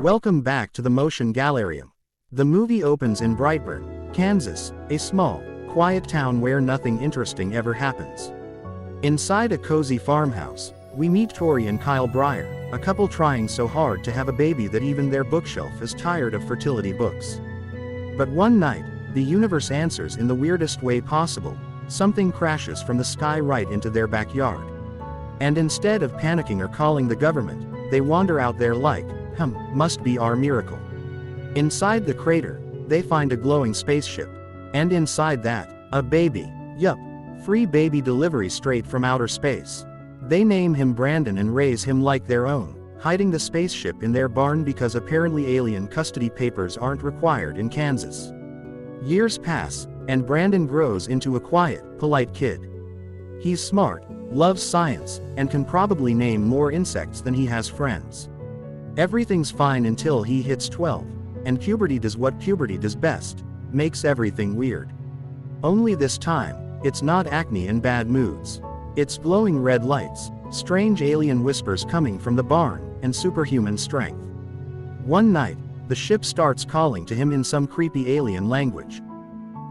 Welcome back to the Motion Gallerium. The movie opens in Brightburn, Kansas, a small, quiet town where nothing interesting ever happens. Inside a cozy farmhouse, we meet Tori and Kyle Breyer, a couple trying so hard to have a baby that even their bookshelf is tired of fertility books. But one night, the universe answers in the weirdest way possible. Something crashes from the sky right into their backyard. And instead of panicking or calling the government, they wander out there like, must be our miracle. Inside the crater, they find a glowing spaceship. And inside that, a baby. Yup, free baby delivery straight from outer space. They name him Brandon and raise him like their own, hiding the spaceship in their barn because apparently alien custody papers aren't required in Kansas. Years pass, and Brandon grows into a quiet, polite kid. He's smart, loves science, and can probably name more insects than he has friends. Everything's fine until he hits 12, and puberty does what puberty does best, makes everything weird. Only this time, it's not acne and bad moods. It's glowing red lights, strange alien whispers coming from the barn, and superhuman strength. One night, the ship starts calling to him in some creepy alien language.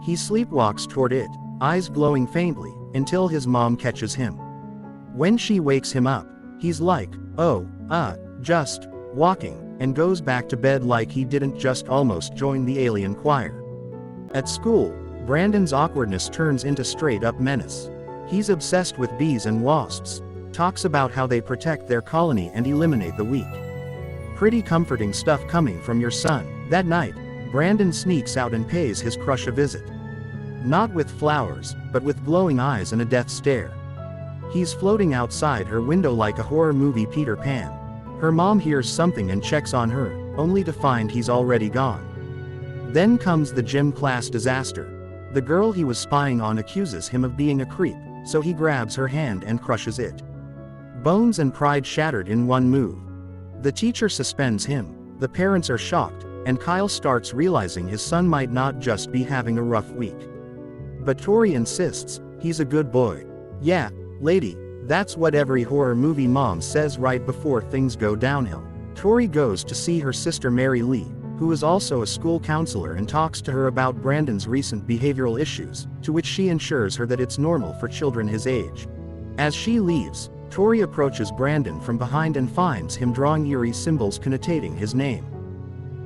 He sleepwalks toward it, eyes glowing faintly, until his mom catches him. When she wakes him up, he's like, just walking, and goes back to bed like he didn't just almost join the alien choir. At school, Brandon's awkwardness turns into straight-up menace. He's obsessed with bees and wasps, talks about how they protect their colony and eliminate the weak. Pretty comforting stuff coming from your son. That night, Brandon sneaks out and pays his crush a visit. Not with flowers, but with glowing eyes and a death stare. He's floating outside her window like a horror movie Peter Pan. Her mom hears something and checks on her, only to find he's already gone. Then comes the gym class disaster. The girl he was spying on accuses him of being a creep, so he grabs her hand and crushes it. Bones and pride shattered in one move. The teacher suspends him, the parents are shocked, and Kyle starts realizing his son might not just be having a rough week. But Tori insists, he's a good boy. Yeah, lady, that's what every horror movie mom says right before things go downhill. Tori goes to see her sister Mary Lee, who is also a school counselor, and talks to her about Brandon's recent behavioral issues, to which she assures her that it's normal for children his age. As she leaves, Tori approaches Brandon from behind and finds him drawing eerie symbols connotating his name.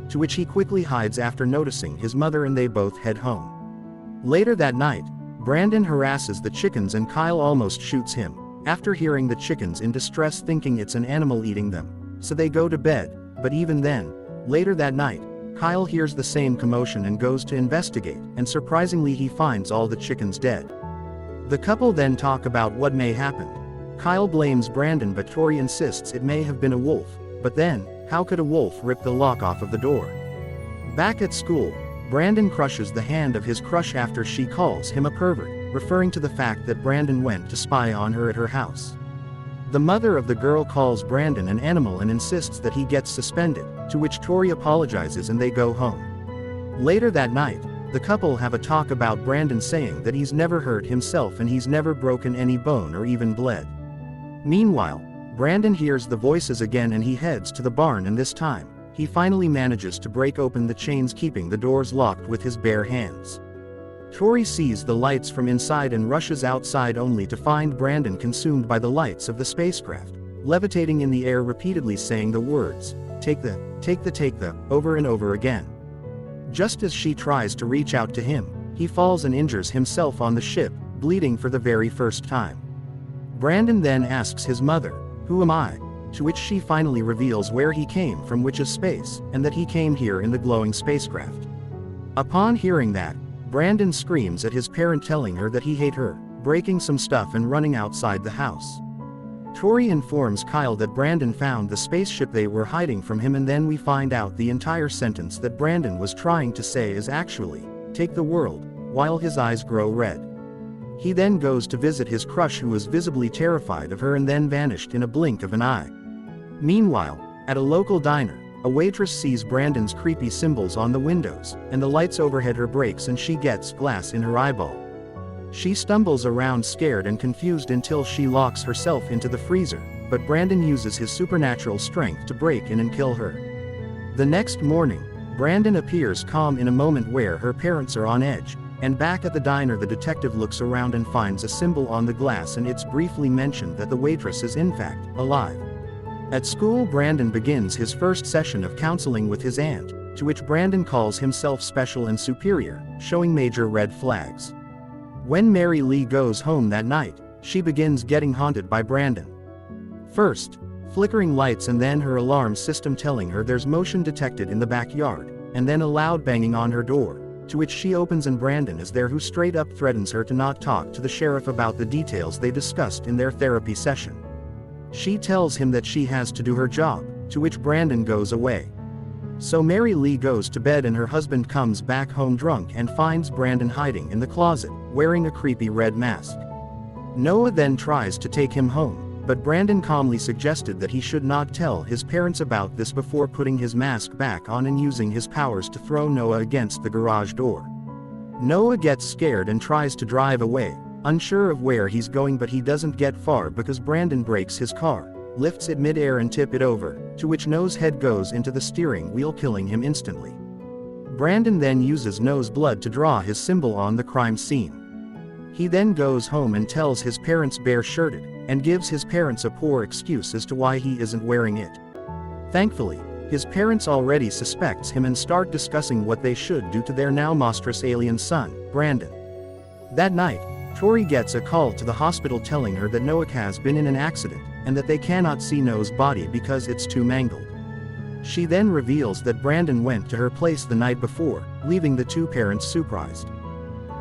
To which he quickly hides after noticing his mother, and they both head home. Later that night, Brandon harasses the chickens and Kyle almost shoots him, after hearing the chickens in distress thinking it's an animal eating them, so they go to bed, but even then, later that night, Kyle hears the same commotion and goes to investigate, and surprisingly he finds all the chickens dead. The couple then talk about what may happen. Kyle blames Brandon, but Tori insists it may have been a wolf, but then, how could a wolf rip the lock off of the door? Back at school, Brandon crushes the hand of his crush after she calls him a pervert, referring to the fact that Brandon went to spy on her at her house. The mother of the girl calls Brandon an animal and insists that he gets suspended, to which Tori apologizes and they go home. Later that night, the couple have a talk about Brandon saying that he's never hurt himself and he's never broken any bone or even bled. Meanwhile, Brandon hears the voices again and he heads to the barn, and this time, he finally manages to break open the chains keeping the doors locked with his bare hands. Tori sees the lights from inside and rushes outside only to find Brandon consumed by the lights of the spacecraft, levitating in the air repeatedly saying the words, take the, over and over again. Just as she tries to reach out to him, he falls and injures himself on the ship, bleeding for the very first time. Brandon then asks his mother, "Who am I?" To which she finally reveals where he came from, which is space, and that he came here in the glowing spacecraft. Upon hearing that, Brandon screams at his parent, telling her that he hates her, breaking some stuff and running outside the house. Tori informs Kyle that Brandon found the spaceship they were hiding from him, and then we find out the entire sentence that Brandon was trying to say is actually, "Take the world," while his eyes grow red. He then goes to visit his crush, who was visibly terrified of her and then vanished in a blink of an eye. Meanwhile, at a local diner, a waitress sees Brandon's creepy symbols on the windows, and the lights overhead her breaks and she gets glass in her eyeball. She stumbles around scared and confused until she locks herself into the freezer, but Brandon uses his supernatural strength to break in and kill her. The next morning, Brandon appears calm in a moment where her parents are on edge, and back at the diner the detective looks around and finds a symbol on the glass, and it's briefly mentioned that the waitress is in fact alive. At school, Brandon begins his first session of counseling with his aunt, to which Brandon calls himself special and superior, showing major red flags. When Mary Lee goes home that night, she begins getting haunted by Brandon. First, flickering lights, and then her alarm system telling her there's motion detected in the backyard, and then a loud banging on her door, to which she opens, and Brandon is there, who straight up threatens her to not talk to the sheriff about the details they discussed in their therapy session. She tells him that she has to do her job, to which Brandon goes away. So Mary Lee goes to bed, and her husband comes back home drunk and finds Brandon hiding in the closet, wearing a creepy red mask. Noah then tries to take him home, but Brandon calmly suggested that he should not tell his parents about this before putting his mask back on and using his powers to throw Noah against the garage door. Noah gets scared and tries to drive away, unsure of where he's going, but he doesn't get far because Brandon brakes his car, lifts it mid-air and tip it over, to which Noah's head goes into the steering wheel, killing him instantly. Brandon then uses Noah's blood to draw his symbol on the crime scene. He then goes home and tells his parents bare-shirted, and gives his parents a poor excuse as to why he isn't wearing it. Thankfully, his parents already suspects him and start discussing what they should do to their now monstrous alien son, Brandon. That night, Tori gets a call to the hospital telling her that Noah has been in an accident, and that they cannot see Noah's body because it's too mangled. She then reveals that Brandon went to her place the night before, leaving the two parents surprised.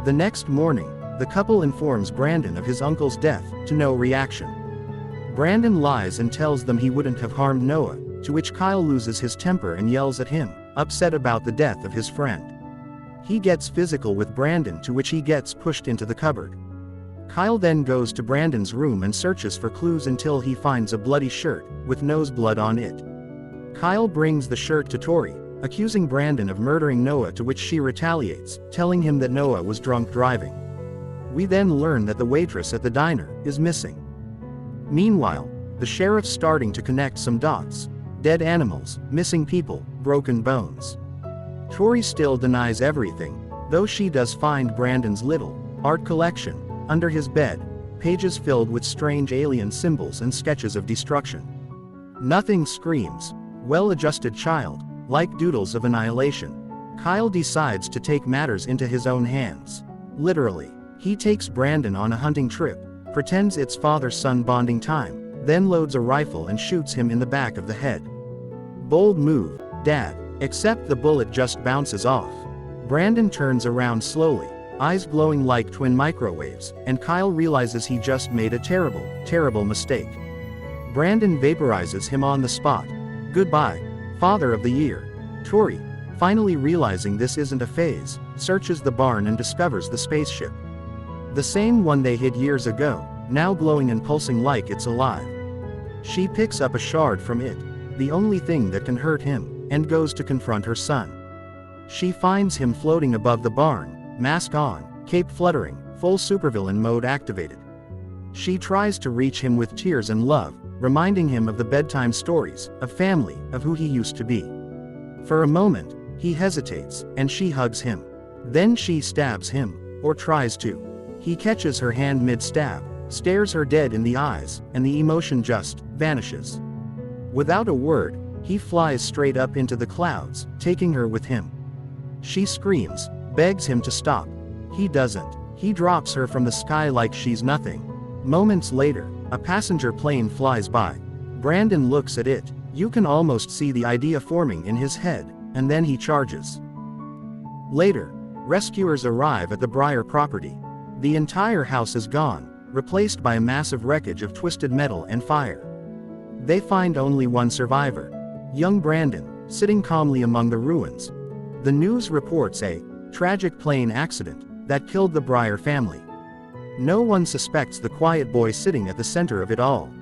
The next morning, the couple informs Brandon of his uncle's death, to no reaction. Brandon lies and tells them he wouldn't have harmed Noah, to which Kyle loses his temper and yells at him, upset about the death of his friend. He gets physical with Brandon, to which he gets pushed into the cupboard. Kyle then goes to Brandon's room and searches for clues until he finds a bloody shirt, with Noah's blood on it. Kyle brings the shirt to Tori, accusing Brandon of murdering Noah, to which she retaliates, telling him that Noah was drunk driving. We then learn that the waitress at the diner is missing. Meanwhile, the sheriff's starting to connect some dots: dead animals, missing people, broken bones. Tori still denies everything, though she does find Brandon's little art collection under his bed, pages filled with strange alien symbols and sketches of destruction. Nothing screams well-adjusted child like doodles of annihilation. Kyle decides to take matters into his own hands. Literally. He takes Brandon on a hunting trip, pretends it's father-son bonding time, then loads a rifle and shoots him in the back of the head. Bold move, Dad, except the bullet just bounces off. Brandon turns around slowly, eyes glowing like twin microwaves, and Kyle realizes he just made a terrible, terrible mistake. Brandon vaporizes him on the spot. Goodbye, Father of the Year. Tori, finally realizing this isn't a phase, searches the barn and discovers the spaceship. The same one they hid years ago, now glowing and pulsing like it's alive. She picks up a shard from it, the only thing that can hurt him, and goes to confront her son. She finds him floating above the barn, mask on, cape fluttering, full supervillain mode activated. She tries to reach him with tears and love, reminding him of the bedtime stories, of family, of who he used to be. For a moment, he hesitates, and she hugs him. Then she stabs him, or tries to. He catches her hand mid-stab, stares her dead in the eyes, and the emotion just vanishes. Without a word, he flies straight up into the clouds, taking her with him. She screams, begs him to stop. He doesn't. He drops her from the sky like she's nothing. Moments later, a passenger plane flies by. Brandon looks at it. You can almost see the idea forming in his head, and then he charges. Later, rescuers arrive at the Breyer property. The entire house is gone, replaced by a massive wreckage of twisted metal and fire. They find only one survivor, young Brandon, sitting calmly among the ruins. The news reports a tragic plane accident that killed the Breyer family. No one suspects the quiet boy sitting at the center of it all.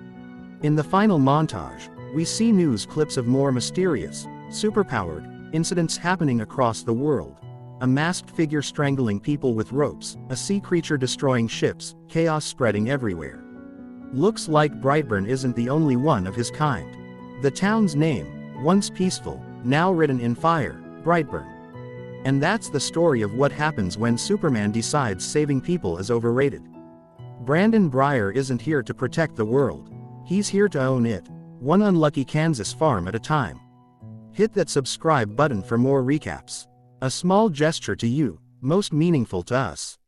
In the final montage, we see news clips of more mysterious, superpowered incidents happening across the world. A masked figure strangling people with ropes, a sea creature destroying ships, chaos spreading everywhere. Looks like Brightburn isn't the only one of his kind. The town's name, once peaceful, now written in fire, Brightburn. And that's the story of what happens when Superman decides saving people is overrated. Brandon Breyer isn't here to protect the world. He's here to own it, one unlucky Kansas farm at a time. Hit that subscribe button for more recaps. A small gesture to you, most meaningful to us.